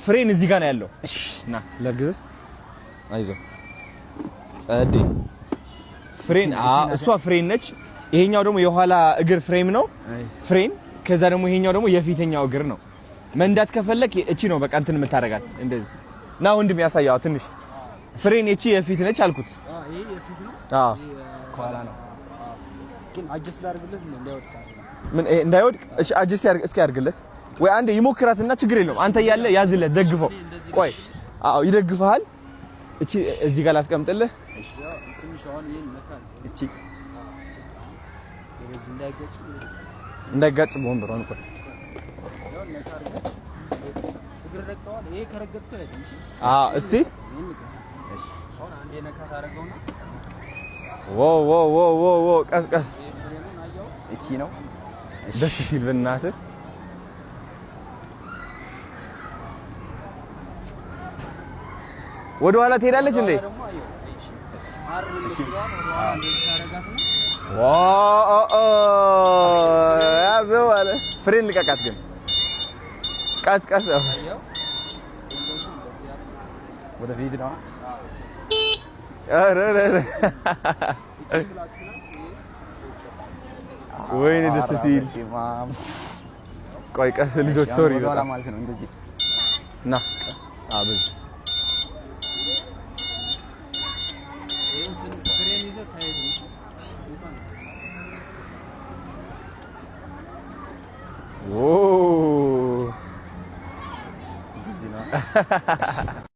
ፍሬን እዚህ ጋር ነው ያለው። ና ለግዝ አይዞህ ጸዴ ፍሬን እሷ ፍሬን ነች። ይሄኛው ደግሞ የኋላ እግር ፍሬም ነው ፍሬን። ከዛ ደግሞ ይሄኛው ደግሞ የፊተኛው እግር ነው። መንዳት ከፈለክ እቺ ነው በቃ እንትን የምታረጋት እንደዚህ። ና ወንድም ያሳያው ትንሽ ፍሬን እቺ የፊት ነች አልኩት። ይሄ የፊት ነው። ከኋላ ነው ግን አጀስት ላድርግለት እንዳይወድቅ። ምን እንዳይወድቅ? እሺ አጀስት ያርግ እስኪ ያርግለት ወይ አንዴ ይሞክራትና ችግር የለውም። አንተ ያለ ያዝለት ደግፈው። ቆይ ይደግፈሃል። እቺ እዚህ ጋር ላስቀምጥልህ። እሺ ያው ትንሽ አሁን ይሄን መካን እቺ እንዳይጋጭ በወንበሩ ነው። ቆይ ያው ነካር እግር ረግጠዋል። ይሄ ከረገጥኩ ላይ ትንሽ እስቲ አሁን አንዴ ነካ ታረገውና ዎ ቀስቀስ። እቺ ነው ደስ ሲል በእናትህ ወደ ኋላ ትሄዳለች እንዴ? ያዘው አለ። ፍሬን ልቀቃት ግን ቀስቀስ። ወደ ፊት ነው። ወይኔ ደስ ሲል። ቆይ ቀስ ልጆች ሶሪ ማለት ነው እንደዚህ ና አብዝ ኦ